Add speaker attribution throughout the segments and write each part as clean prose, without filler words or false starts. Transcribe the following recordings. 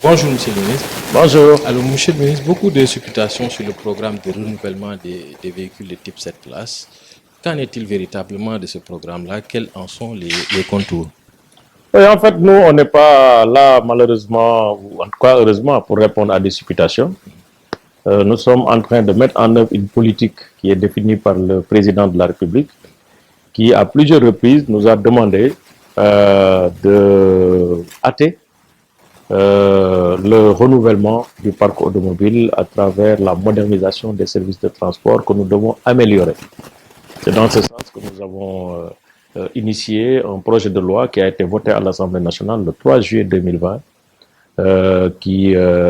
Speaker 1: Bonjour, Monsieur le ministre.
Speaker 2: Bonjour.
Speaker 1: Alors, Monsieur le ministre, beaucoup de supputations sur le programme de renouvellement des véhicules de type 7 places. Qu'en est-il véritablement de ce programme-là? Quels en sont les contours?
Speaker 2: Oui, en fait, nous, on n'est pas là, malheureusement, ou en tout cas, heureusement, pour répondre à des supputations. Nous sommes en train de mettre en œuvre une politique qui est définie par le président de la République, qui, à plusieurs reprises, nous a demandé de hâter le renouvellement du parc automobile à travers la modernisation des services de transport que nous devons améliorer. C'est dans ce sens que nous avons initié un projet de loi qui a été voté à l'Assemblée nationale le 3 juillet 2020,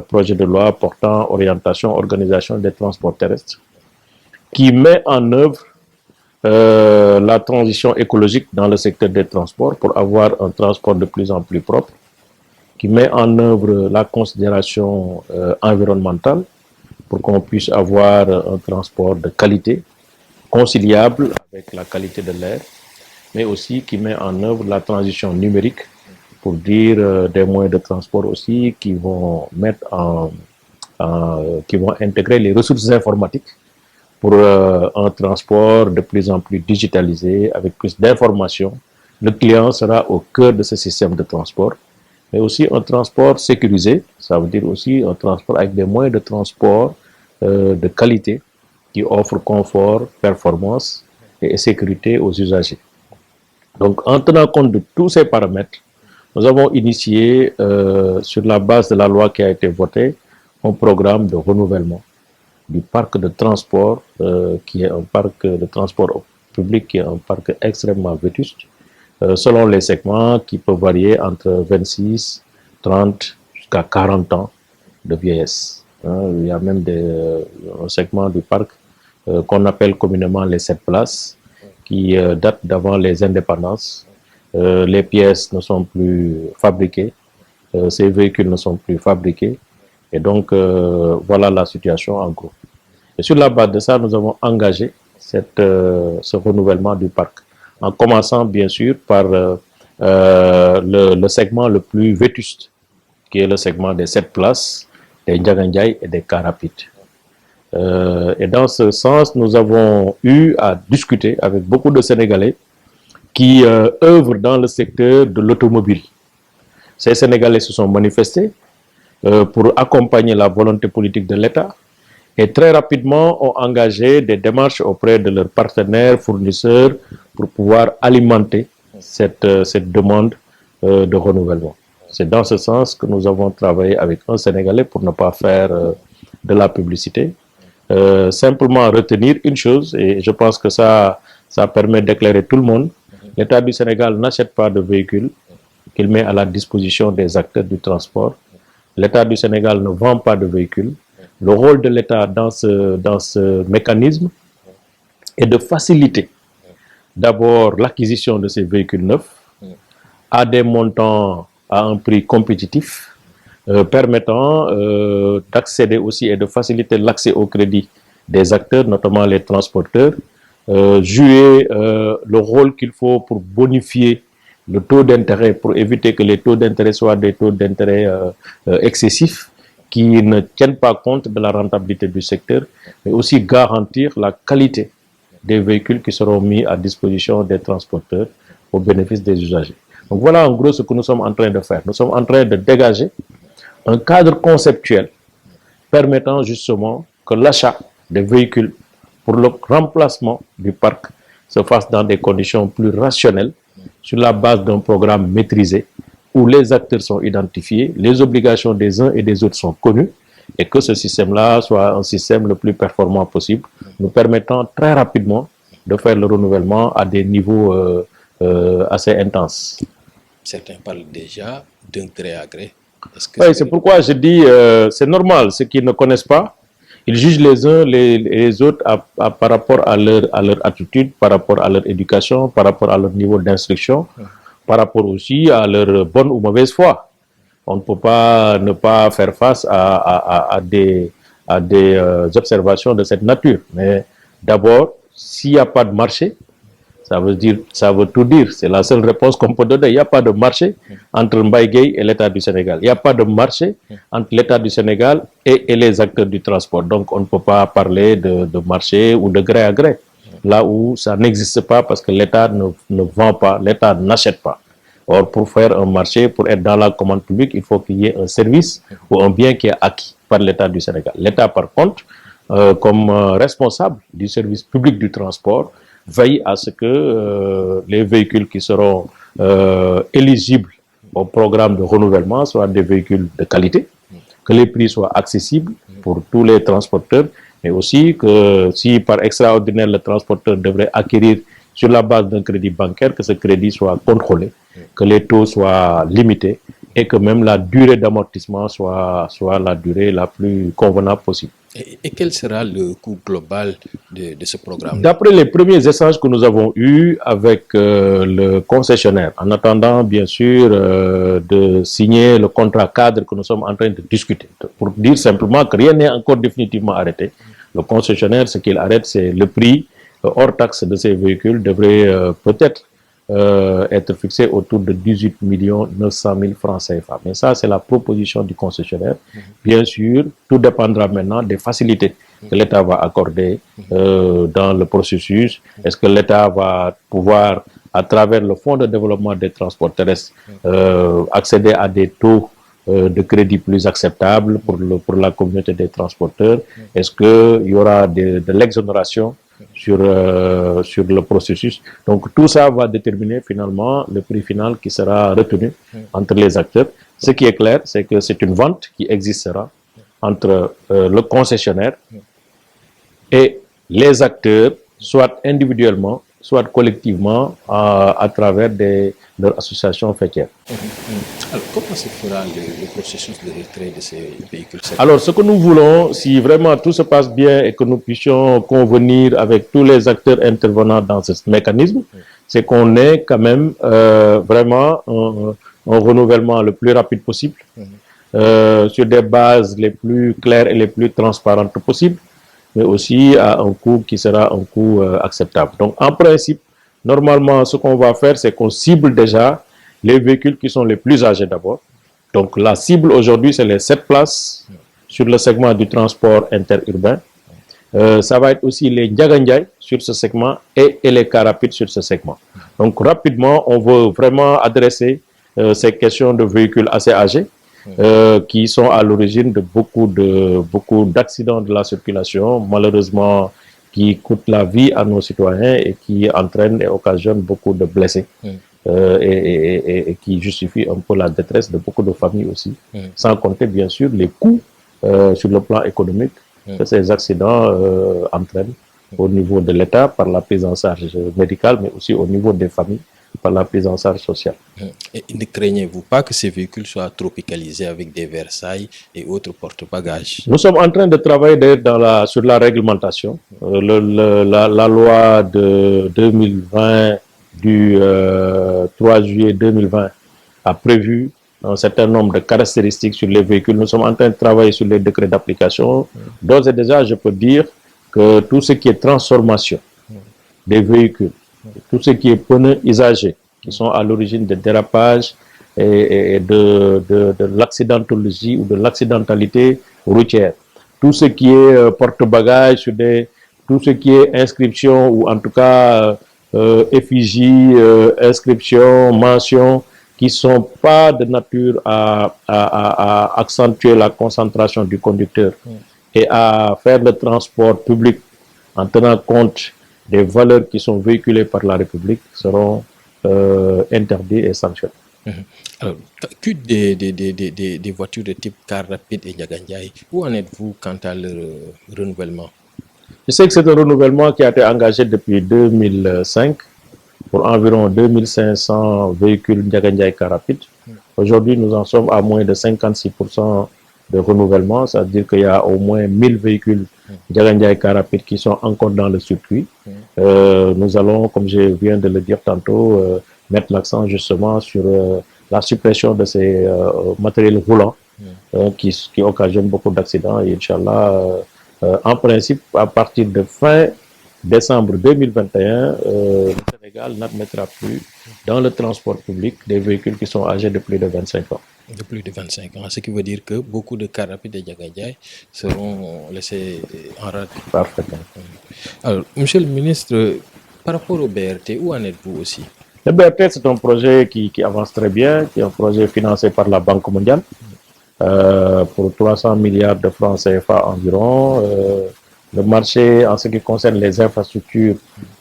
Speaker 2: projet de loi portant orientation, organisation des transports terrestres, qui met en œuvre la transition écologique dans le secteur des transports pour avoir un transport de plus en plus propre, qui met en œuvre la considération environnementale pour qu'on puisse avoir un transport de qualité, conciliable avec la qualité de l'air, mais aussi qui met en œuvre la transition numérique pour dire des moyens de transport aussi qui vont qui vont intégrer les ressources informatiques pour un transport de plus en plus digitalisé avec plus d'informations. Le client sera au cœur de ce système de transport, mais aussi un transport sécurisé, ça veut dire aussi un transport avec des moyens de transport de qualité qui offrent confort, performance et sécurité aux usagers. Donc, en tenant compte de tous ces paramètres, nous avons initié, sur la base de la loi qui a été votée, un programme de renouvellement du parc de transport, qui est un parc de transport public, qui est un parc extrêmement vétuste, selon les segments qui peuvent varier entre 26, 30 jusqu'à 40 ans de vieillesse. Il y a même un segment du parc qu'on appelle communément les 7 places, qui datent d'avant les indépendances. Les pièces ne sont plus fabriquées, ces véhicules ne sont plus fabriqués, et donc voilà la situation en gros. Et sur la base de ça, nous avons engagé ce renouvellement du parc, en commençant bien sûr par le segment le plus vétuste, qui est le segment des 7 places, des Ndiagandiaï et des cars rapides. Et dans ce sens, nous avons eu à discuter avec beaucoup de Sénégalais qui œuvrent dans le secteur de l'automobile. Ces Sénégalais se sont manifestés pour accompagner la volonté politique de l'État et très rapidement ont engagé des démarches auprès de leurs partenaires, fournisseurs, pour pouvoir alimenter cette demande de renouvellement. C'est dans ce sens que nous avons travaillé avec un Sénégalais pour ne pas faire de la publicité. Simplement retenir une chose, et je pense que ça permet d'éclairer tout le monde. L'État du Sénégal n'achète pas de véhicules qu'il met à la disposition des acteurs du transport. L'État du Sénégal ne vend pas de véhicules. Le rôle de l'État dans ce mécanisme est de faciliter d'abord l'acquisition de ces véhicules neufs à des montants à un prix compétitif, permettant d'accéder aussi et de faciliter l'accès au crédit des acteurs, notamment les transporteurs, jouer le rôle qu'il faut pour bonifier le taux d'intérêt, pour éviter que les taux d'intérêt soient des taux d'intérêt excessifs, qui ne tiennent pas compte de la rentabilité du secteur, mais aussi garantir la qualité des véhicules qui seront mis à disposition des transporteurs au bénéfice des usagers. Donc voilà en gros ce que nous sommes en train de faire. Nous sommes en train de dégager un cadre conceptuel permettant justement que l'achat des véhicules pour le remplacement du parc se fasse dans des conditions plus rationnelles, sur la base d'un programme maîtrisé, où les acteurs sont identifiés, les obligations des uns et des autres sont connues, et que ce système-là soit un système le plus performant possible, nous permettant très rapidement de faire le renouvellement à des niveaux assez intenses.
Speaker 1: Certains parlent déjà d'un gré à gré.
Speaker 2: Oui, c'est pourquoi je dis, c'est normal, ceux qui ne connaissent pas, ils jugent les uns les autres par rapport à leur attitude, par rapport à leur éducation, par rapport à leur niveau d'instruction, par rapport aussi à leur bonne ou mauvaise foi. On ne peut pas ne pas faire face à des observations de cette nature. Mais d'abord, s'il n'y a pas de marché, Ça veut tout dire. C'est la seule réponse qu'on peut donner. Il n'y a pas de marché entre Mbaye Gueye et l'État du Sénégal. Il n'y a pas de marché entre l'État du Sénégal et les acteurs du transport. Donc, on ne peut pas parler de marché ou de gré à gré. Là où ça n'existe pas parce que l'État ne vend pas, l'État n'achète pas. Or, pour faire un marché, pour être dans la commande publique, il faut qu'il y ait un service ou un bien qui est acquis par l'État du Sénégal. L'État, par contre, comme responsable du service public du transport, veille à ce que les véhicules qui seront éligibles au programme de renouvellement soient des véhicules de qualité, que les prix soient accessibles pour tous les transporteurs, mais aussi que si par extraordinaire le transporteur devrait acquérir sur la base d'un crédit bancaire, que ce crédit soit contrôlé, que les taux soient limités et que même la durée d'amortissement soit la durée la plus convenable possible.
Speaker 1: Et quel sera le coût global de ce programme?
Speaker 2: D'après les premiers échanges que nous avons eus avec le concessionnaire, en attendant bien sûr de signer le contrat cadre que nous sommes en train de discuter, pour dire simplement que rien n'est encore définitivement arrêté. Le concessionnaire, ce qu'il arrête, c'est le prix hors taxe de ces véhicules devrait peut-être être fixé autour de 18 900 000 francs CFA. Mais ça, c'est la proposition du concessionnaire. Bien sûr, tout dépendra maintenant des facilités que l'État va accorder dans le processus. Est-ce que l'État va pouvoir, à travers le Fonds de développement des transports terrestres, accéder à des taux de crédit plus acceptables pour la communauté des transporteurs? Est-ce qu'il y aura de l'exonération sur le processus? Donc tout ça va déterminer finalement le prix final qui sera retenu entre les acteurs. Ce qui est clair, c'est que c'est une vente qui existera entre le concessionnaire et les acteurs, soit individuellement, soit collectivement, à travers leurs associations faîtières.
Speaker 1: Alors, comment se fera le processus de retrait de ces véhicules?
Speaker 2: Alors, ce que nous voulons, si vraiment tout se passe bien et que nous puissions convenir avec tous les acteurs intervenants dans ce mécanisme, c'est qu'on ait quand même vraiment un renouvellement le plus rapide possible, sur des bases les plus claires et les plus transparentes possibles, mais aussi à un coût qui sera un coût acceptable. Donc, en principe, normalement, ce qu'on va faire, c'est qu'on cible déjà les véhicules qui sont les plus âgés d'abord. Donc, la cible aujourd'hui, c'est les 7 places sur le segment du transport interurbain. Ça va être aussi les Ndiagandiaï sur ce segment et les cars rapides sur ce segment. Donc, rapidement, on veut vraiment adresser ces questions de véhicules assez âgés qui sont à l'origine de beaucoup d'accidents de la circulation, malheureusement, qui coûtent la vie à nos citoyens et qui entraînent et occasionnent beaucoup de blessés. Et qui justifient un peu la détresse de beaucoup de familles aussi, sans compter bien sûr les coûts sur le plan économique que ces accidents entraînent au niveau de l'État par la prise en charge médicale, mais aussi au niveau des familles par la prise en charge sociale.
Speaker 1: Et ne craignez-vous pas que ces véhicules soient tropicalisés avec des Versailles et autres porte-bagages?
Speaker 2: Nous sommes en train de travailler sur la réglementation. La loi de 2020 du 3 juillet 2020 a prévu un certain nombre de caractéristiques sur les véhicules. Nous sommes en train de travailler sur les décrets d'application. D'ores et déjà, je peux dire que tout ce qui est transformation des véhicules, tout ce qui est pneus usagés, qui sont à l'origine des dérapages et de l'accidentologie ou de l'accidentalité routière, tout ce qui est porte-bagages, tout ce qui est inscription ou en tout cas effigie, inscription, mention, qui ne sont pas de nature à accentuer la concentration du conducteur et à faire le transport public en tenant compte des valeurs qui sont véhiculées par la République seront interdits et sanctionnés.
Speaker 1: Alors, que des voitures de type car rapide et Ndiagandiaï, où en êtes-vous quant à leur renouvellement?
Speaker 2: Je sais que c'est un renouvellement qui a été engagé depuis 2005 pour environ 2500 véhicules Ndiagandiaï car rapide. Aujourd'hui, nous en sommes à moins de 56% de renouvellement, c'est-à-dire qu'il y a au moins 1000 véhicules Ndiagandiaï car rapide qui sont encore dans le circuit. Nous allons, comme je viens de le dire tantôt, mettre l'accent justement sur la suppression de ces matériels roulants qui occasionnent beaucoup d'accidents. Et Inch'Allah, en principe, à partir de fin décembre 2021, le Sénégal n'admettra plus dans le transport public des véhicules qui sont âgés de plus de 25 ans.
Speaker 1: De plus de 25 ans, ce qui veut dire que beaucoup de cars rapides de Diagadjaï seront laissés en rade.
Speaker 2: Parfaitement.
Speaker 1: Alors, Monsieur le ministre, par rapport au BRT, où en êtes-vous aussi?
Speaker 2: Le BRT, c'est un projet qui avance très bien, qui est un projet financé par la Banque mondiale pour 300 milliards de francs CFA environ. Le marché, en ce qui concerne les infrastructures,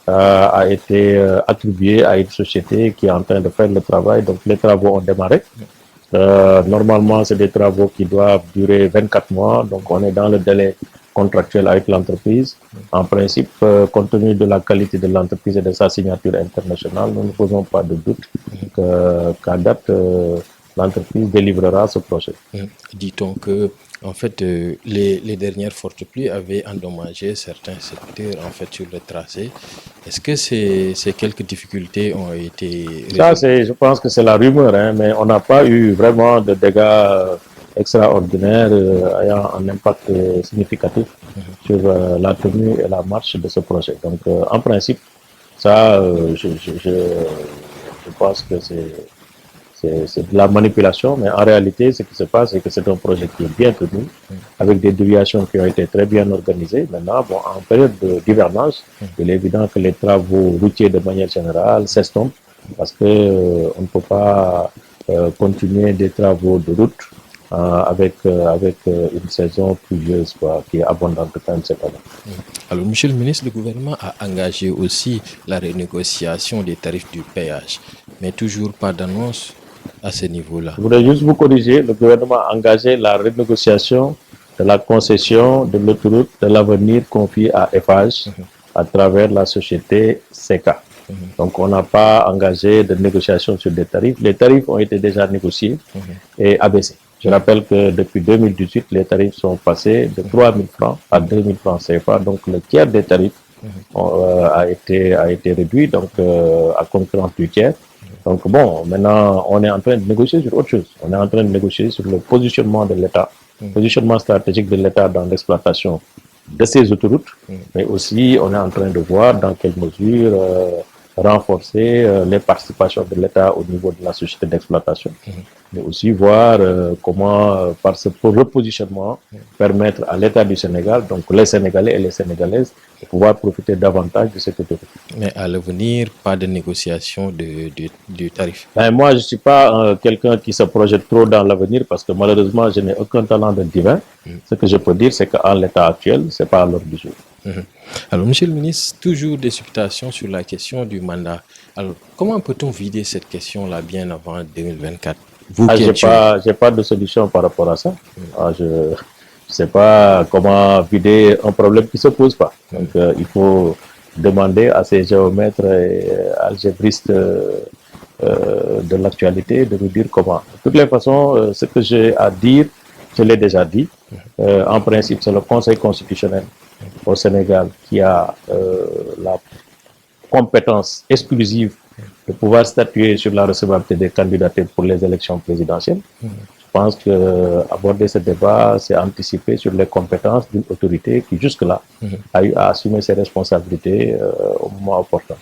Speaker 2: a été attribué à une société qui est en train de faire le travail. Donc, les travaux ont démarré. Normalement, c'est des travaux qui doivent durer 24 mois. Donc, on est dans le délai contractuel avec l'entreprise. En principe, compte tenu de la qualité de l'entreprise et de sa signature internationale, nous ne faisons pas de doute qu'à date, l'entreprise délivrera ce projet.
Speaker 1: Dit-on que, en fait, les dernières fortes pluies avaient endommagé certains secteurs en fait, sur le tracé. Est-ce que ces quelques difficultés ont été
Speaker 2: résolues? Ça, je pense que c'est la rumeur, hein, mais on n'a pas eu vraiment de dégâts extraordinaires ayant un impact significatif sur la tenue et la marche de ce projet. Donc, en principe, ça, je pense que c'est de la manipulation, mais en réalité, ce qui se passe, c'est que c'est un projet qui est bien tenu, avec des déviations qui ont été très bien organisées. Maintenant, bon, en période d'hivernage, il est évident que les travaux routiers, de manière générale, s'estompent, parce qu'on ne peut pas continuer des travaux de route avec une saison pluvieuse qui est abondante quand même cette année.
Speaker 1: Alors, Monsieur le ministre, le gouvernement a engagé aussi la renégociation des tarifs du péage, mais toujours pas d'annonce à ce niveau-là.
Speaker 2: Je voudrais juste vous corriger, le gouvernement a engagé la renégociation de la concession de l'autoroute de l'avenir confiée à Eiffage à travers la société SECA. Donc, on n'a pas engagé de négociation sur des tarifs. Les tarifs ont été déjà négociés et abaissés. Je rappelle que depuis 2018, les tarifs sont passés de 3 000 francs à 2 000 francs CFA. Donc, le tiers des tarifs a été réduit donc, à concurrence du tiers. Donc, bon, maintenant, on est en train de négocier sur autre chose. On est en train de négocier sur le positionnement de l'État, positionnement stratégique de l'État dans l'exploitation de ces autoroutes. Mais aussi, on est en train de voir dans quelle mesure renforcer les participations de l'État au niveau de la société d'exploitation, mais aussi voir comment, par ce repositionnement, permettre à l'État du Sénégal, donc les Sénégalais et les Sénégalaises, de pouvoir profiter davantage de cette autoroute.
Speaker 1: Mais à l'avenir, pas de négociation du tarif?
Speaker 2: Ben, moi, je ne suis pas quelqu'un qui se projette trop dans l'avenir parce que malheureusement, je n'ai aucun talent de divin. Ce que je peux dire, c'est qu'en l'état actuel, ce n'est pas à l'ordre du jour.
Speaker 1: Alors, Monsieur le ministre, toujours des supputations sur la question du mandat. Alors, comment peut-on vider cette question-là bien avant 2024?
Speaker 2: Je n'ai pas de solution par rapport à ça. Je ne sais pas comment vider un problème qui ne se pose pas. Donc, il faut demander à ces géomètres et algébristes de l'actualité de nous dire comment. De toutes les façons, ce que j'ai à dire, je l'ai déjà dit. En principe, c'est le Conseil constitutionnel au Sénégal qui a la compétence exclusive de pouvoir statuer sur la recevabilité des candidatures pour les élections présidentielles. Je pense qu'aborder ce débat, c'est anticiper sur les compétences d'une autorité qui jusque-là a eu à assumer ses responsabilités au moment opportun.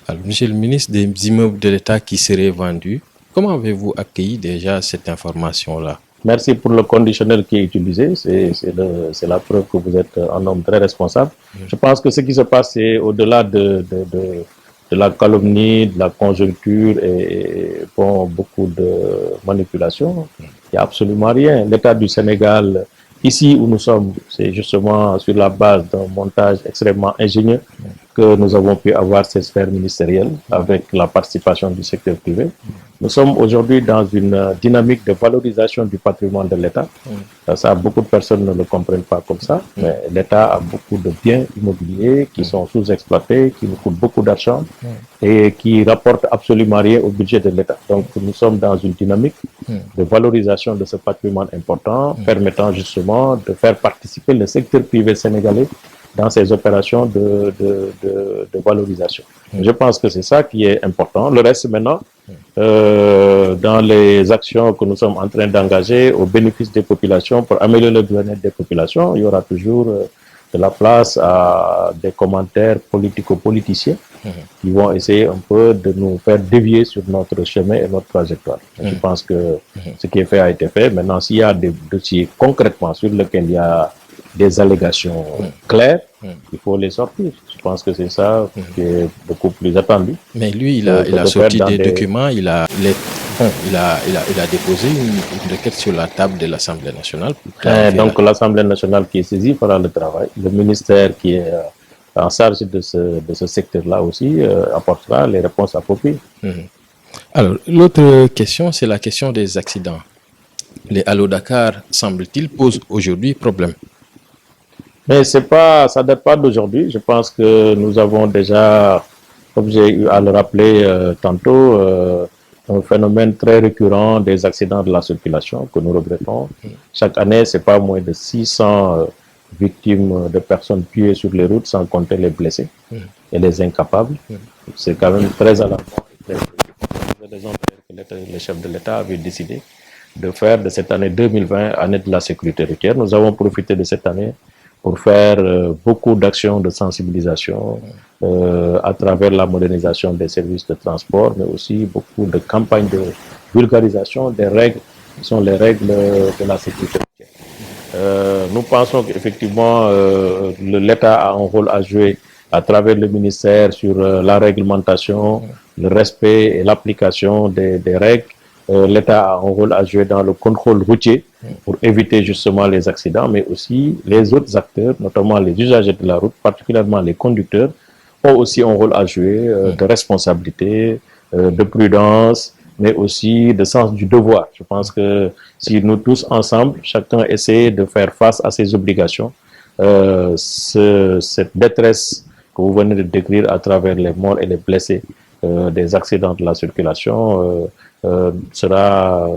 Speaker 1: Alors, Monsieur le ministre, des immeubles de l'État qui seraient vendus, comment avez-vous accueilli déjà cette information-là?
Speaker 2: Merci pour le conditionnel qui est utilisé. C'est la preuve que vous êtes un homme très responsable. Je pense que ce qui se passe, c'est au-delà de la calomnie, de la conjoncture et bon, beaucoup de manipulations. Il n'y a absolument rien. L'État du Sénégal, ici où nous sommes, c'est justement sur la base d'un montage extrêmement ingénieux que nous avons pu avoir ces sphères ministérielles avec la participation du secteur privé. Nous sommes aujourd'hui dans une dynamique de valorisation du patrimoine de l'État. Ça, beaucoup de personnes ne le comprennent pas comme ça, mais l'État a beaucoup de biens immobiliers qui sont sous-exploités, qui nous coûtent beaucoup d'argent et qui rapportent absolument rien au budget de l'État. Donc, nous sommes dans une dynamique de valorisation de ce patrimoine important, permettant justement de faire participer le secteur privé sénégalais dans ces opérations de valorisation. Je pense que c'est ça qui est important. Le reste maintenant, dans les actions que nous sommes en train d'engager au bénéfice des populations pour améliorer le bien-être des populations, il y aura toujours de la place à des commentaires politico-politiciens qui vont essayer un peu de nous faire dévier sur notre chemin et notre trajectoire. Je pense que ce qui est fait a été fait. Maintenant, s'il y a des dossiers concrètement sur lesquels il y a des allégations claires, il faut les sortir. Je pense que c'est ça qui est beaucoup plus attendu.
Speaker 1: Mais lui, il a sorti des documents, il a déposé une requête sur la table de l'Assemblée nationale.
Speaker 2: Donc l'Assemblée nationale qui est saisie fera le travail. Le ministère qui est en charge de ce secteur-là aussi apportera les réponses appropriées.
Speaker 1: Alors, l'autre question, c'est la question des accidents. Les Allo-Dakar, semble-t-il, posent aujourd'hui problème.
Speaker 2: Mais ça ne date pas d'aujourd'hui. Je pense que nous avons déjà, comme j'ai eu à le rappeler tantôt, un phénomène très récurrent des accidents de la circulation que nous regrettons. Chaque année, c'est pas moins de 600 victimes de personnes tuées sur les routes, sans compter les blessés et les incapables. C'est quand même très alarmant. C'est la raison pour laquelle le chef de l'État avait décidé de faire de cette année 2020 année de la sécurité routière. Nous avons profité de cette année pour faire beaucoup d'actions de sensibilisation à travers la modernisation des services de transport, mais aussi beaucoup de campagnes de vulgarisation des règles qui sont les règles de la sécurité routière. Nous pensons qu'effectivement l'État a un rôle à jouer à travers le ministère sur la réglementation, le respect et l'application des règles. L'État a un rôle à jouer dans le contrôle routier pour éviter justement les accidents, mais aussi les autres acteurs, notamment les usagers de la route, particulièrement les conducteurs, ont aussi un rôle à jouer de responsabilité, de prudence, mais aussi de sens du devoir. Je pense que si nous tous ensemble, chacun essaie de faire face à ses obligations, cette détresse que vous venez de décrire à travers les morts et les blessés des accidents de la circulation sera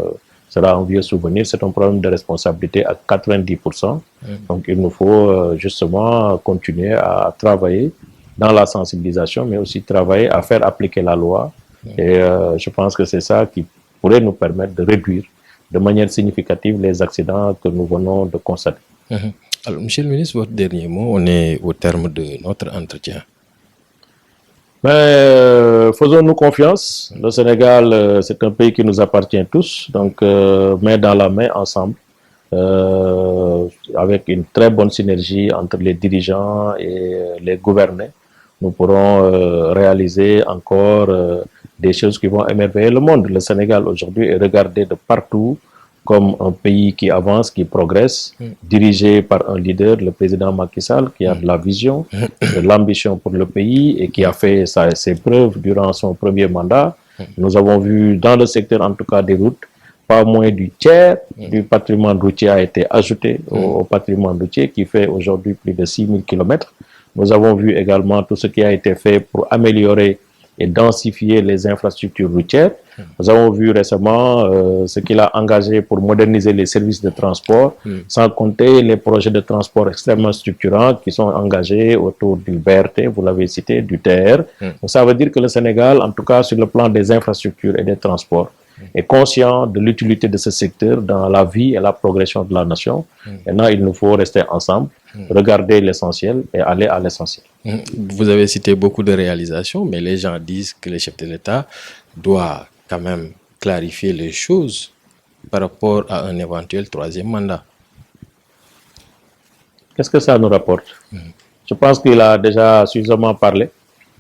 Speaker 2: un vieux souvenir. C'est un problème de responsabilité à 90%. Donc il nous faut justement continuer à travailler dans la sensibilisation, mais aussi travailler à faire appliquer la loi. Et je pense que c'est ça qui pourrait nous permettre de réduire de manière significative les accidents que nous venons de constater.
Speaker 1: Alors, Monsieur le ministre, votre dernier mot, on est au terme de notre entretien.
Speaker 2: Mais faisons-nous confiance. Le Sénégal, c'est un pays qui nous appartient tous, donc main dans la main ensemble, avec une très bonne synergie entre les dirigeants et les gouvernés. Nous pourrons réaliser encore des choses qui vont émerveiller le monde. Le Sénégal aujourd'hui est regardé de partout comme un pays qui avance, qui progresse, dirigé par un leader, le président Macky Sall, qui a de la vision, de l'ambition pour le pays et qui a fait ses preuves durant son premier mandat. Nous avons vu dans le secteur, en tout cas des routes, pas moins du tiers du patrimoine routier a été ajouté au patrimoine routier, qui fait aujourd'hui plus de 6000 km. Nous avons vu également tout ce qui a été fait pour améliorer et densifier les infrastructures routières. Nous avons vu récemment ce qu'il a engagé pour moderniser les services de transport, sans compter les projets de transport extrêmement structurants qui sont engagés autour du BRT, vous l'avez cité, du TR. Donc ça veut dire que le Sénégal, en tout cas sur le plan des infrastructures et des transports, est conscient de l'utilité de ce secteur dans la vie et la progression de la nation. Maintenant, il nous faut rester ensemble, regarder l'essentiel et aller à l'essentiel.
Speaker 1: Vous avez cité beaucoup de réalisations, mais les gens disent que le chef de l'État doit quand même clarifier les choses par rapport à un éventuel troisième mandat.
Speaker 2: Qu'est-ce que ça nous rapporte? Je pense qu'il a déjà suffisamment parlé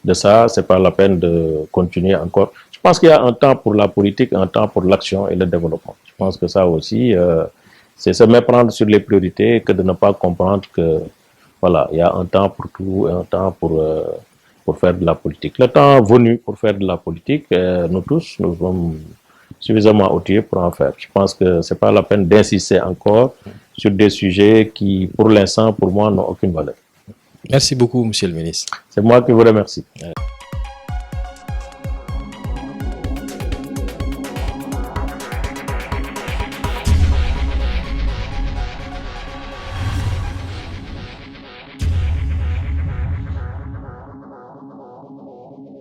Speaker 2: de ça. C'est pas la peine de continuer encore. Je pense qu'il y a un temps pour la politique, un temps pour l'action et le développement. Je pense que ça aussi, c'est se méprendre sur les priorités que de ne pas comprendre que, voilà, il y a un temps pour tout et un temps pour faire de la politique. Le temps venu pour faire de la politique, nous tous, nous sommes suffisamment outillés pour en faire. Je pense que c'est pas la peine d'insister encore sur des sujets qui, pour l'instant, pour moi, n'ont aucune valeur.
Speaker 1: Merci beaucoup, Monsieur le ministre.
Speaker 2: C'est moi qui vous remercie.